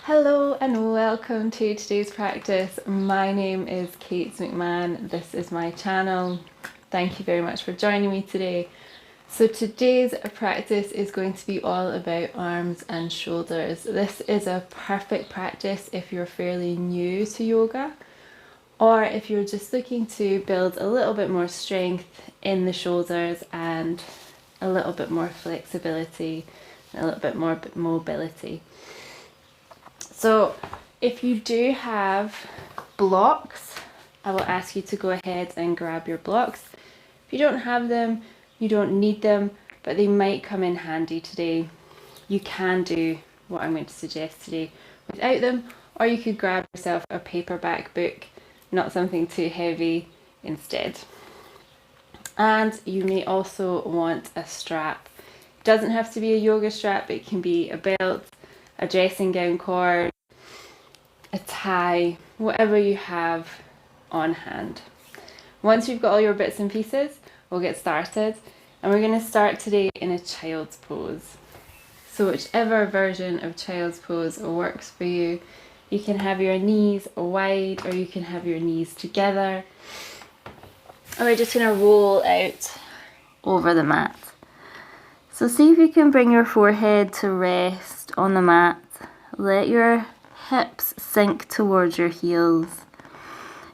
Hello and welcome to today's practice. My name is Kate McMahon. This is my channel. Thank you very much for joining me today. So today's practice is going to be all about arms and shoulders. This is a perfect practice if you're fairly new to yoga, or if you're just looking to build a little bit more strength in the shoulders and a little bit more flexibility and a little bit more mobility. So if you do have blocks, I will ask you to go ahead and grab your blocks. If you don't have them, you don't need them, but they might come in handy today. You can do what I'm going to suggest today without them, or you could grab yourself a paperback book, not something too heavy instead. And you may also want a strap. It doesn't have to be a yoga strap, it can be a belt, a dressing gown cord, a tie, whatever you have on hand. Once you've got all your bits and pieces, we'll get started, and we're going to start today in a child's pose. So whichever version of child's pose works for you. You can have your knees wide, or you can have your knees together, and we're just going to roll out over the mat. So see if you can bring your forehead to rest on the mat. Let your hips sink towards your heels.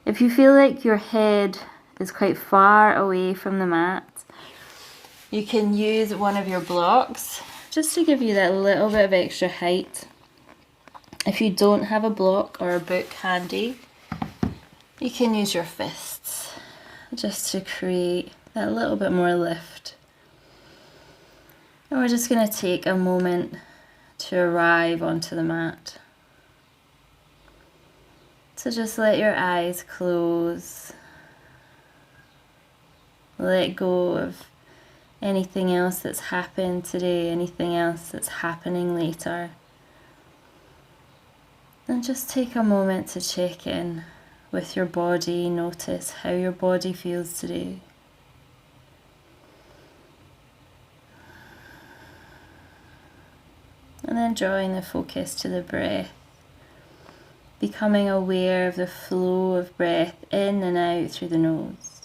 If you feel like your head is quite far away from the mat, you can use one of your blocks just to give you that little bit of extra height. If you don't have a block or a book handy, you can use your fists just to create that little bit more lift. And we're just going to take a moment to arrive onto the mat. So just let your eyes close. Let go of anything else that's happened today, anything else that's happening later. And just take a moment to check in with your body. Notice how your body feels today. And then drawing the focus to the breath. Becoming aware of the flow of breath in and out through the nose.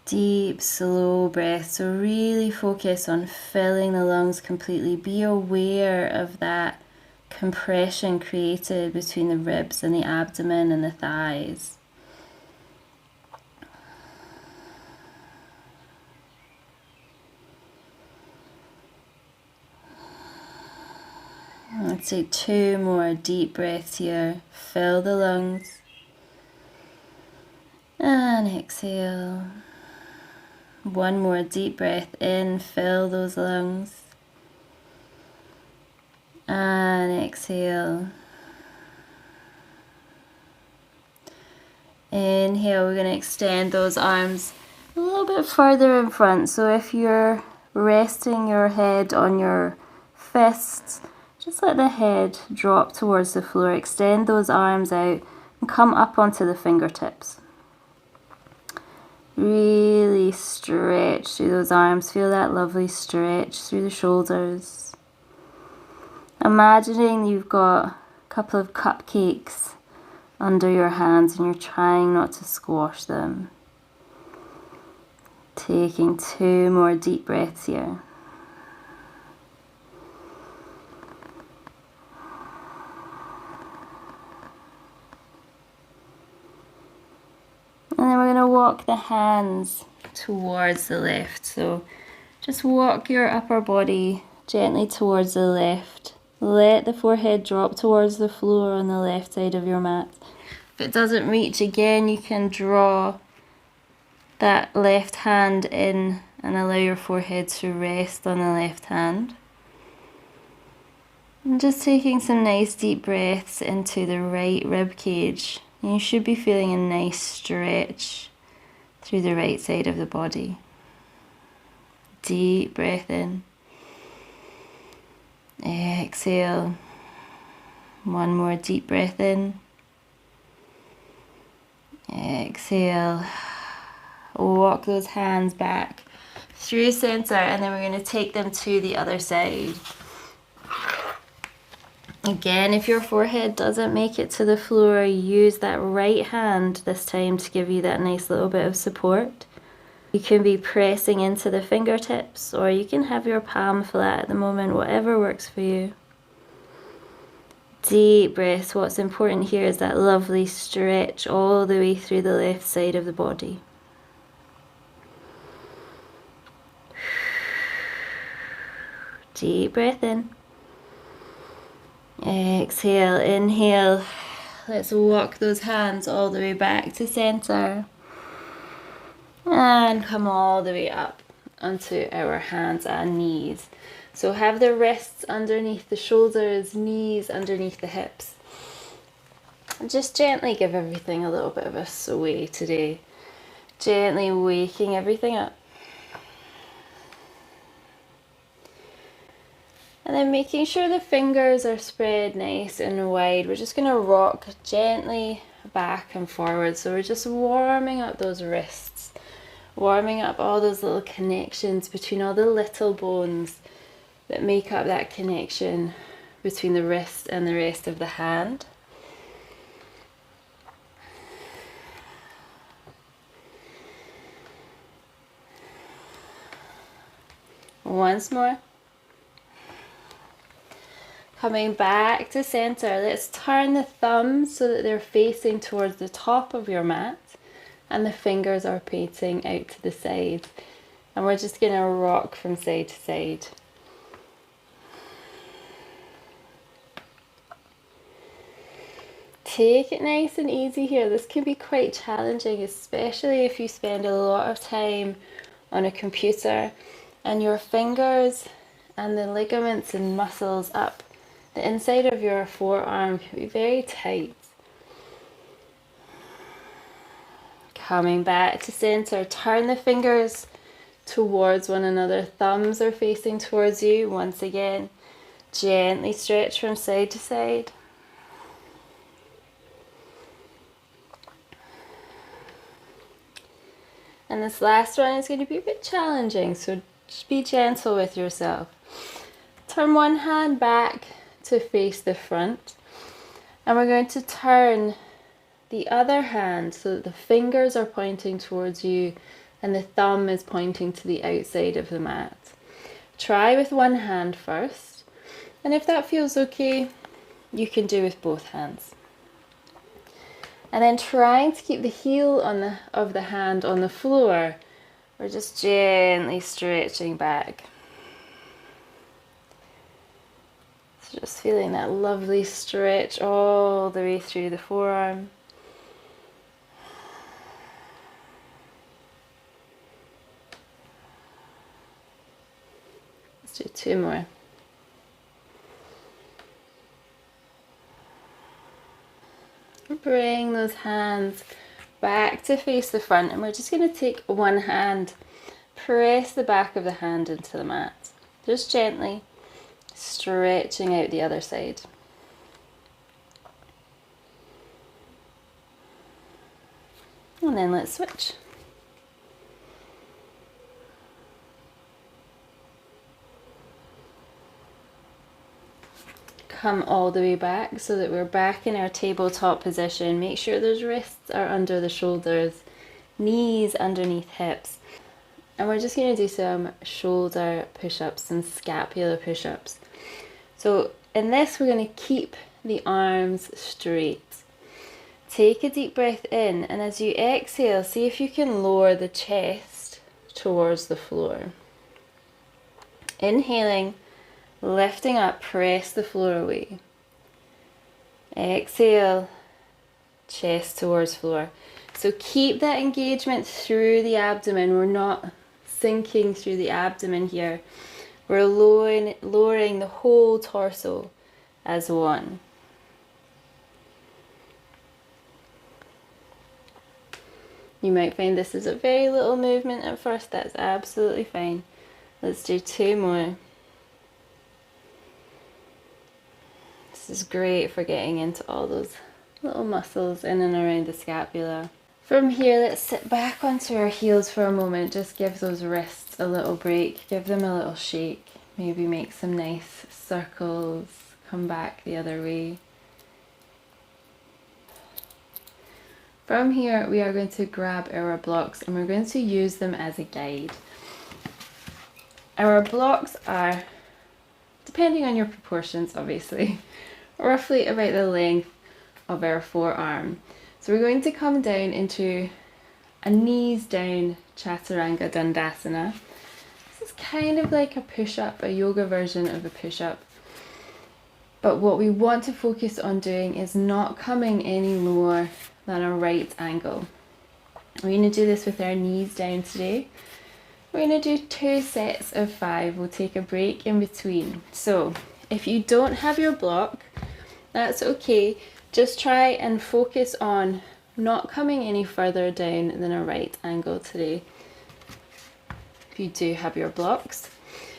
Deep, slow breath. So really focus on filling the lungs completely. Be aware of that compression created between the ribs and the abdomen and the thighs. Let's take 2 more deep breaths here. Fill the lungs. And exhale. 1 more deep breath in. Fill those lungs. And exhale. Inhale, we're going to extend those arms a little bit further in front. So if you're resting your head on your fists, just let the head drop towards the floor. Extend those arms out and come up onto the fingertips. Really stretch through those arms. Feel that lovely stretch through the shoulders. Imagining you've got a couple of cupcakes under your hands and you're trying not to squash them. Taking 2 more deep breaths here. And then we're going to walk the hands towards the left. So just walk your upper body gently towards the left. Let the forehead drop towards the floor on the left side of your mat. If it doesn't reach, again, you can draw that left hand in and allow your forehead to rest on the left hand. And just taking some nice deep breaths into the right rib cage. You should be feeling a nice stretch through the right side of the body. Deep breath in. Exhale. 1 more deep breath in. Exhale. Walk those hands back through center, and then we're going to take them to the other side. Again, if your forehead doesn't make it to the floor, use that right hand this time to give you that nice little bit of support. You can be pressing into the fingertips, or you can have your palm flat at the moment, whatever works for you. Deep breaths. What's important here is that lovely stretch all the way through the left side of the body. Deep breath in. Exhale, inhale. Let's walk those hands all the way back to center. And come all the way up onto our hands and knees. So have the wrists underneath the shoulders, knees underneath the hips. And just gently give everything a little bit of a sway today. Gently waking everything up. And then making sure the fingers are spread nice and wide. We're just going to rock gently back and forward. So we're just warming up those wrists. Warming up all those little connections between all the little bones that make up that connection between the wrist and the rest of the hand. Once more. Coming back to center, let's turn the thumbs so that they're facing towards the top of your mat and the fingers are pointing out to the side. And we're just going to rock from side to side. Take it nice and easy here. This can be quite challenging, especially if you spend a lot of time on a computer and your fingers and the ligaments and muscles up the inside of your forearm can be very tight. Coming back to center, turn the fingers towards one another. Thumbs are facing towards you. Once again, gently stretch from side to side. And this last one is going to be a bit challenging, so just be gentle with yourself. Turn one hand back to face the front, and we're going to turn the other hand so that the fingers are pointing towards you and the thumb is pointing to the outside of the mat. Try with one hand first, and if that feels okay, you can do with both hands. And then trying to keep the heel of the hand on the floor, we're just gently stretching back. So just feeling that lovely stretch all the way through the forearm. Let's do two more. Bring those hands back to face the front, and we're just going to take one hand, press the back of the hand into the mat, just gently stretching out the other side. And then let's switch. Come all the way back so that we're back in our tabletop position. Make sure those wrists are under the shoulders, knees underneath hips. And we're just going to do some shoulder push-ups and scapular push-ups. So in this, we're going to keep the arms straight. Take a deep breath in, and as you exhale, see if you can lower the chest towards the floor. Inhaling, lifting up, press the floor away. Exhale, chest towards floor. So keep that engagement through the abdomen. We're not sinking through the abdomen here. We're lowering the whole torso as one. You might find this is a very little movement at first. That's absolutely fine. Let's do two more. This is great for getting into all those little muscles in and around the scapula. From here, let's sit back onto our heels for a moment. Just give those wrists a little break, give them a little shake, maybe make some nice circles, come back the other way. From here, we are going to grab our blocks and we're going to use them as a guide. Our blocks are, depending on your proportions obviously, roughly about the length of our forearm. So we're going to come down into a knees down Chaturanga Dandasana. This is kind of like a push-up, a yoga version of a push-up. But what we want to focus on doing is not coming any lower than a right angle. We're going to do this with our knees down today. We're going to do 2 sets of 5. We'll take a break in between. So if you don't have your block, that's okay. Just try and focus on not coming any further down than a right angle today. If you do have your blocks,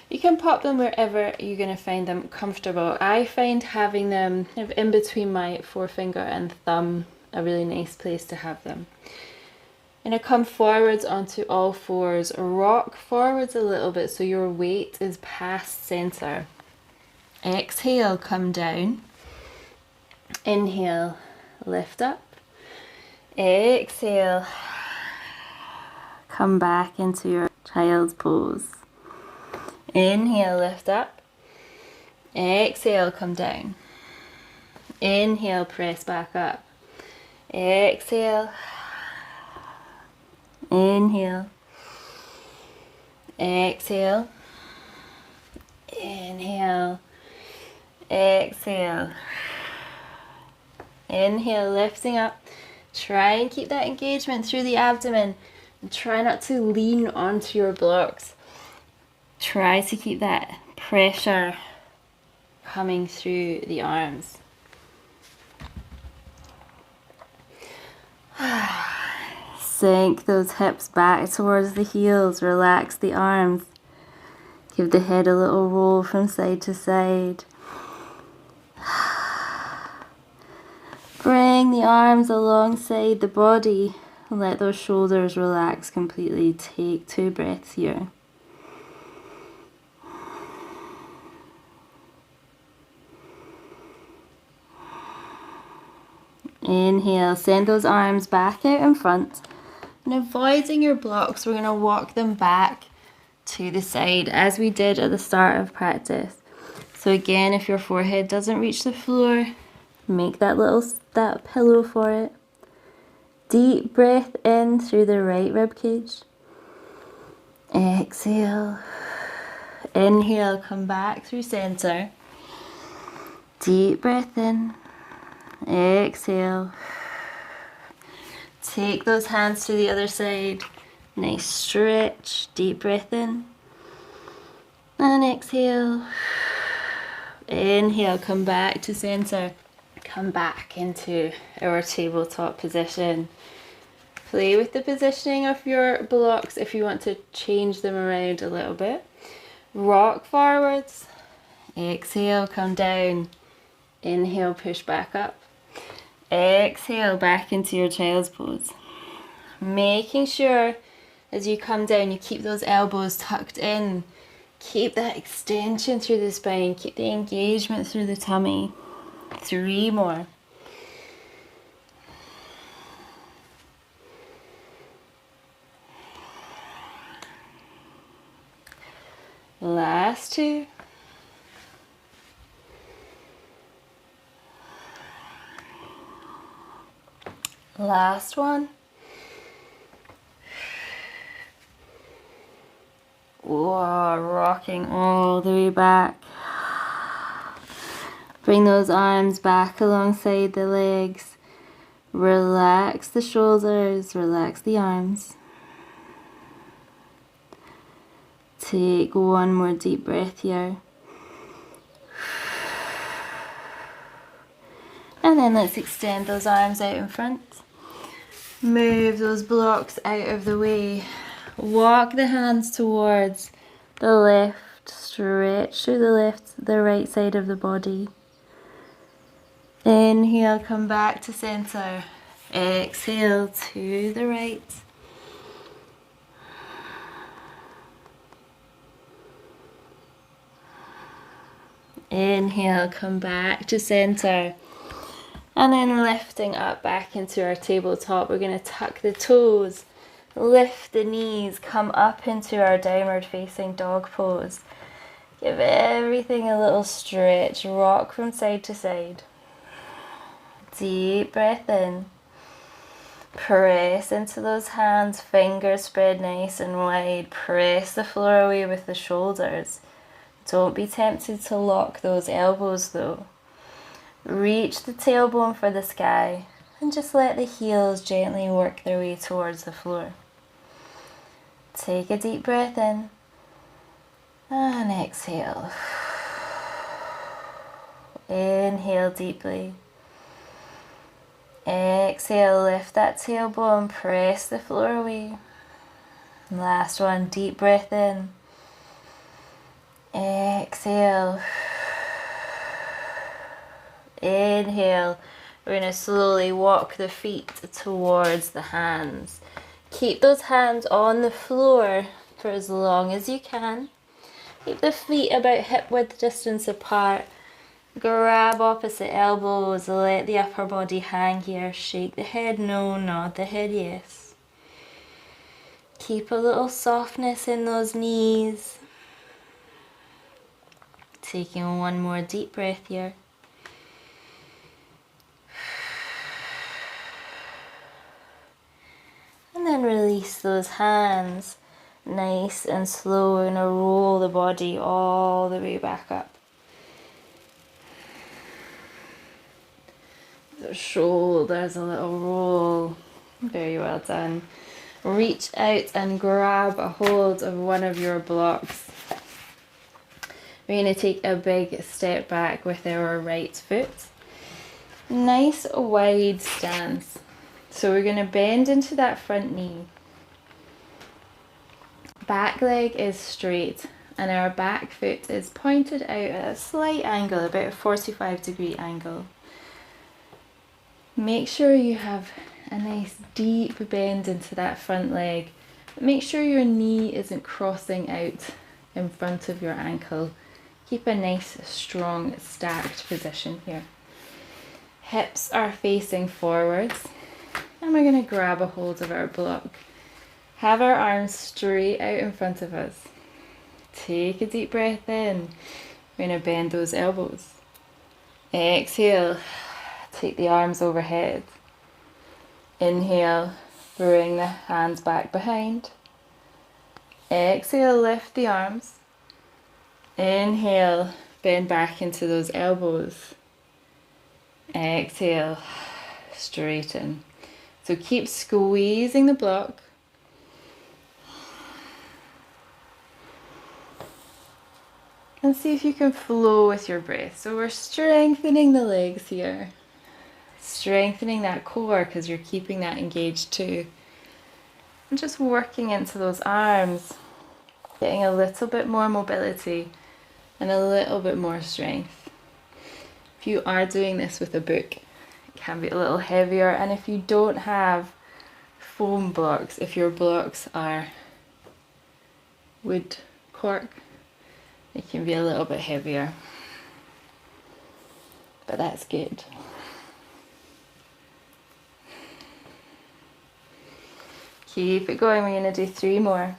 you can pop them wherever you're going to find them comfortable. I find having them kind of in between my forefinger and thumb a really nice place to have them. And I come forwards onto all fours, rock forwards a little bit so your weight is past center. Exhale, come down. Inhale, lift up. Exhale, come back into your child's pose. Inhale, lift up. Exhale, come down. Inhale, press back up. Exhale. Inhale. Exhale. Inhale. Exhale. Inhale, lifting up. Try and keep that engagement through the abdomen. And try not to lean onto your blocks. Try to keep that pressure coming through the arms. Sink those hips back towards the heels. Relax the arms. Give the head a little roll from side to side. Bring the arms alongside the body and let those shoulders relax completely. Take 2 breaths here. Inhale, send those arms back out in front. And avoiding your blocks, we're going to walk them back to the side as we did at the start of practice. So again, if your forehead doesn't reach the floor, make that pillow for it. Deep breath in through the right rib cage. Exhale. Inhale, come back through center. Deep breath in. Exhale. Take those hands to the other side. Nice stretch. Deep breath in. And exhale. Inhale, come back to center. Come back into our tabletop position. Play with the positioning of your blocks if you want to change them around a little bit. Rock forwards. Exhale, come down. Inhale, push back up. Exhale, back into your child's pose. Making sure as you come down, you keep those elbows tucked in. Keep that extension through the spine. Keep the engagement through the tummy. 3 more. Last 2. Last one. Whoa, rocking all the way back. Bring those arms back alongside the legs. Relax the shoulders, relax the arms. Take 1 more deep breath here. And then let's extend those arms out in front. Move those blocks out of the way. Walk the hands towards the left. Stretch through the right side of the body. Inhale, come back to center. Exhale to the right. Inhale, come back to center. And then lifting up back into our tabletop, we're going to tuck the toes, lift the knees, come up into our downward facing dog pose. Give everything a little stretch, rock from side to side. Deep breath in. Press into those hands, fingers spread nice and wide. Press the floor away with the shoulders. Don't be tempted to lock those elbows though. Reach the tailbone for the sky and just let the heels gently work their way towards the floor. Take a deep breath in and exhale. Inhale deeply. Exhale, lift that tailbone, press the floor away. Last one, deep breath in. Exhale. Inhale. We're going to slowly walk the feet towards the hands. Keep those hands on the floor for as long as you can. Keep the feet about hip width distance apart. Grab opposite elbows, let the upper body hang here. Shake the head no, nod the head yes. Keep a little softness in those knees. Taking one more deep breath here. And then release those hands. Nice and slow, we're going to roll the body all the way back up. The shoulders, a little roll. Very well done. Reach out and grab a hold of one of your blocks. We're going to take a big step back with our right foot. Nice wide stance. So we're going to bend into that front knee. Back leg is straight and our back foot is pointed out at a slight angle, about a 45-degree angle. Make sure you have a nice deep bend into that front leg. Make sure your knee isn't crossing out in front of your ankle. Keep a nice, strong, stacked position here. Hips are facing forwards. And we're going to grab a hold of our block. Have our arms straight out in front of us. Take a deep breath in. We're going to bend those elbows. Exhale. Take the arms overhead. Inhale. Bring the hands back behind. Exhale. Lift the arms. Inhale. Bend back into those elbows. Exhale. Straighten. So keep squeezing the block. And see if you can flow with your breath. So we're strengthening the legs here. Strengthening that core because you're keeping that engaged too. And just working into those arms. Getting a little bit more mobility and a little bit more strength. If you are doing this with a book, can be a little heavier, and if you don't have foam blocks, if your blocks are wood cork, it can be a little bit heavier, but that's good. Keep it going. We're going to do 3 more.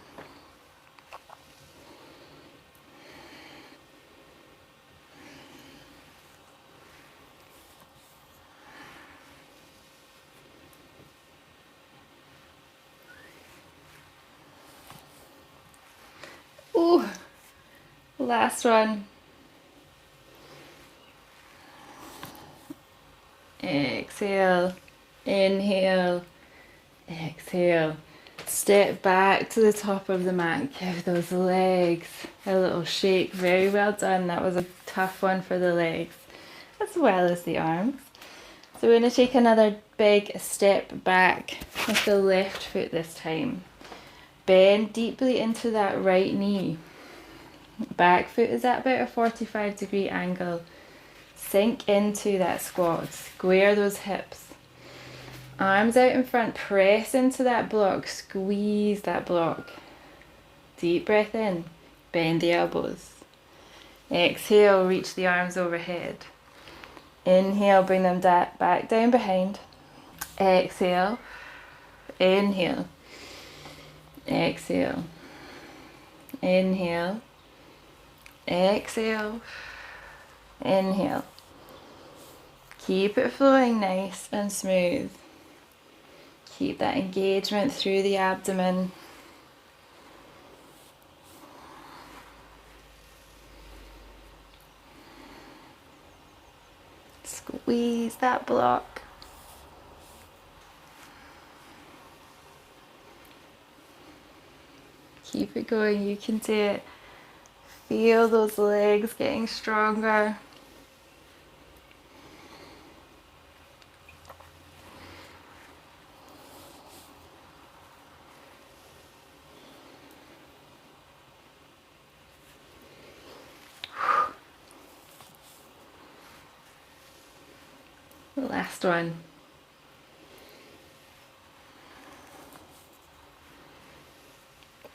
Ooh, last one. Exhale, inhale, exhale. Step back to the top of the mat. Give those legs a little shake. Very well done. That was a tough one for the legs as well as the arms. So we're going to take another big step back with the left foot this time. Bend deeply into that right knee. Back foot is at about a 45-degree angle. Sink into that squat. Square those hips. Arms out in front, press into that block, squeeze that block. Deep breath in, bend the elbows. Exhale, reach the arms overhead. Inhale, bring them back down behind. Exhale, inhale, exhale, inhale, exhale, inhale. Keep it flowing nice and smooth. Keep that engagement through the abdomen. Squeeze that block. Keep it going, you can do it. Feel those legs getting stronger. Last one.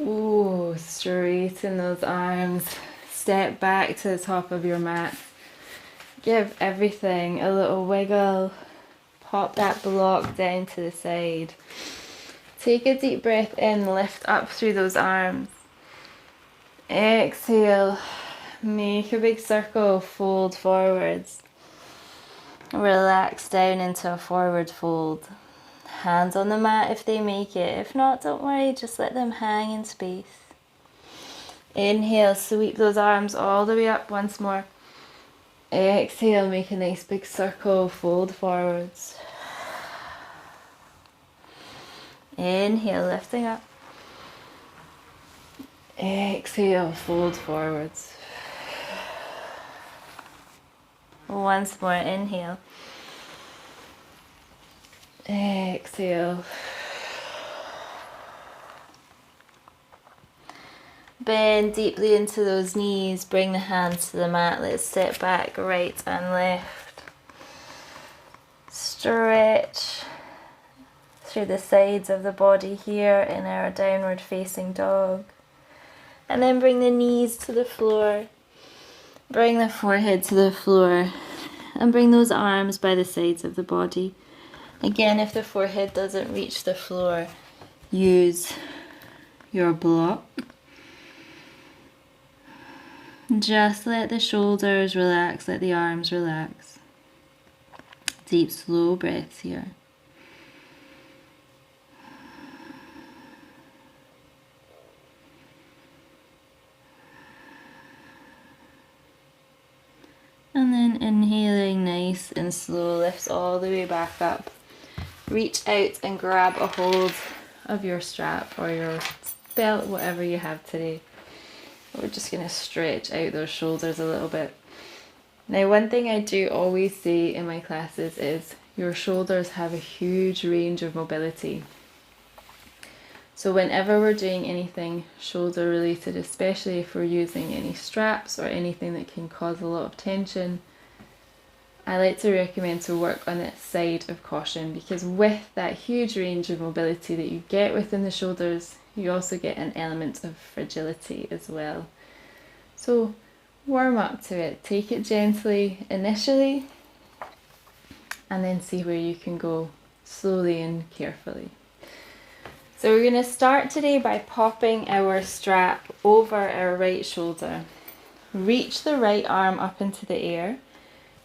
Ooh, straighten those arms. Step back to the top of your mat. Give everything a little wiggle. Pop that block down to the side. Take a deep breath in, lift up through those arms. Exhale, make a big circle, fold forwards. Relax down into a forward fold. Hands on the mat if they make it. If not, don't worry, just let them hang in space. Inhale, sweep those arms all the way up once more. Exhale, make a nice big circle, fold forwards. Inhale, lifting up. Exhale, fold forwards. Once more, inhale. Exhale. Bend deeply into those knees, bring the hands to the mat. Let's sit back, right and left. Stretch through the sides of the body here in our downward facing dog. And then bring the knees to the floor. Bring the forehead to the floor. And bring those arms by the sides of the body. Again, if the forehead doesn't reach the floor, use your block. Just let the shoulders relax, let the arms relax. Deep, slow breaths here. And then inhaling nice and slow, lifts all the way back up. Reach out and grab a hold of your strap or your belt, whatever you have today. We're just going to stretch out those shoulders a little bit. Now, one thing I do always say in my classes is your shoulders have a huge range of mobility. So whenever we're doing anything shoulder related, especially if we're using any straps or anything that can cause a lot of tension, I like to recommend to work on that side of caution, because with that huge range of mobility that you get within the shoulders, you also get an element of fragility as well. So warm up to it, take it gently initially, and then see where you can go slowly and carefully. So we're going to start today by popping our strap over our right shoulder. Reach the right arm up into the air.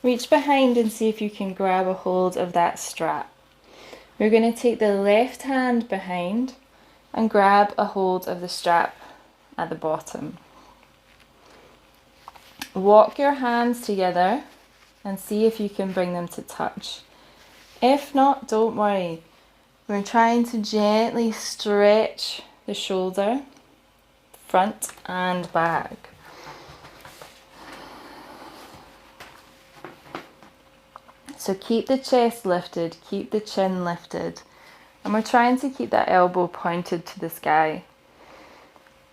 Reach behind and see if you can grab a hold of that strap. We're going to take the left hand behind and grab a hold of the strap at the bottom. Walk your hands together and see if you can bring them to touch. If not, don't worry. We're trying to gently stretch the shoulder, front and back. So keep the chest lifted, keep the chin lifted. And we're trying to keep that elbow pointed to the sky.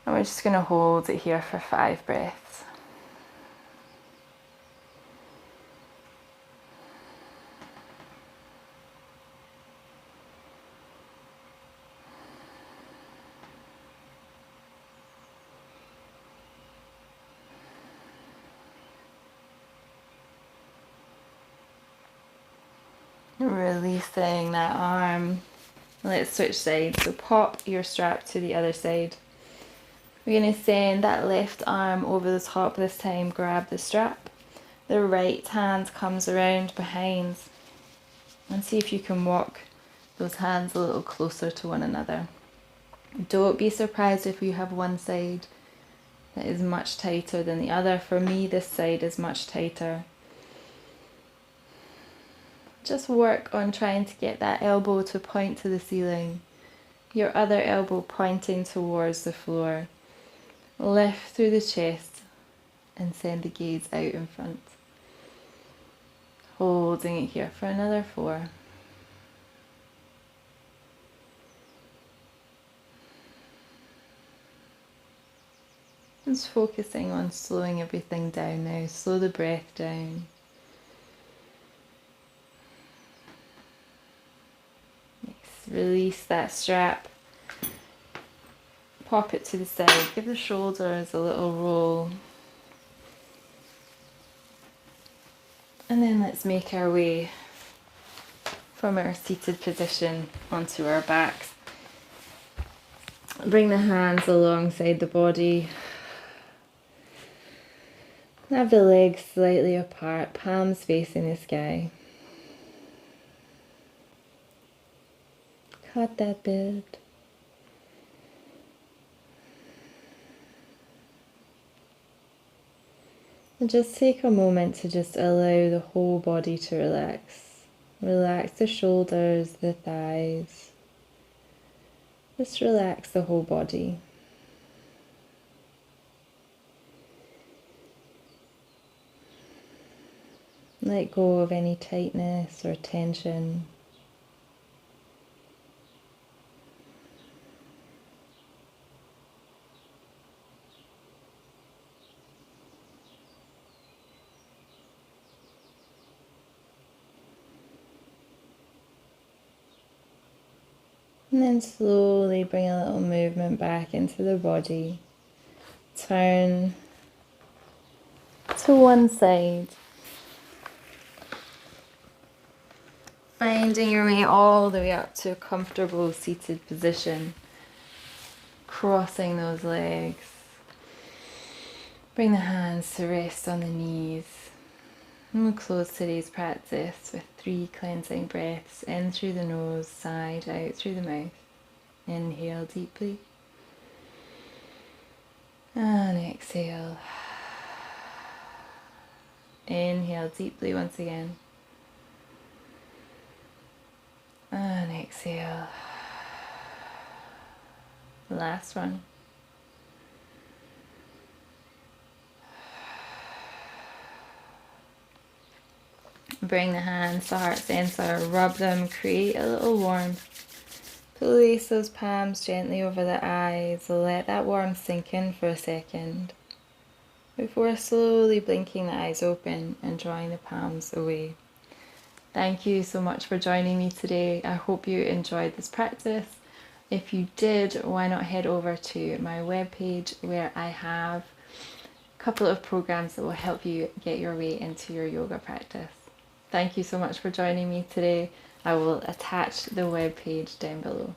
And we're just going to hold it here for 5 breaths. Releasing that arm. Let's switch sides. So pop your strap to the other side. We're going to send that left arm over the top this time, grab the strap. The right hand comes around behind, and see if you can walk those hands a little closer to one another. Don't be surprised if you have one side that is much tighter than the other. For me, this side is much tighter. Just work on trying to get that elbow to point to the ceiling, your other elbow pointing towards the floor. Lift through the chest and send the gaze out in front. Holding it here for another 4. Just focusing on slowing everything down now. Slow the breath down. Release that strap. Pop it to the side. Give the shoulders a little roll. And then let's make our way from our seated position onto our backs. Bring the hands alongside the body. Have the legs slightly apart, palms facing the sky. Cut that bit. And just take a moment to just allow the whole body to relax. Relax the shoulders, the thighs. Just relax the whole body. Let go of any tightness or tension. And then slowly bring a little movement back into the body. Turn to one side. Finding your way all the way up to a comfortable seated position. Crossing those legs. Bring the hands to rest on the knees. And we'll close today's practice with 3 cleansing breaths. In through the nose, side out through the mouth. Inhale deeply. And exhale. Inhale deeply once again. And exhale. Last one. Bring the hands to heart center, rub them, create a little warmth. Place those palms gently over the eyes, let that warmth sink in for a second before slowly blinking the eyes open and drawing the palms away. Thank you so much for joining me today. I hope you enjoyed this practice. If you did, why not head over to my webpage where I have a couple of programs that will help you get your way into your yoga practice. Thank you so much for joining me today. I will attach the webpage down below.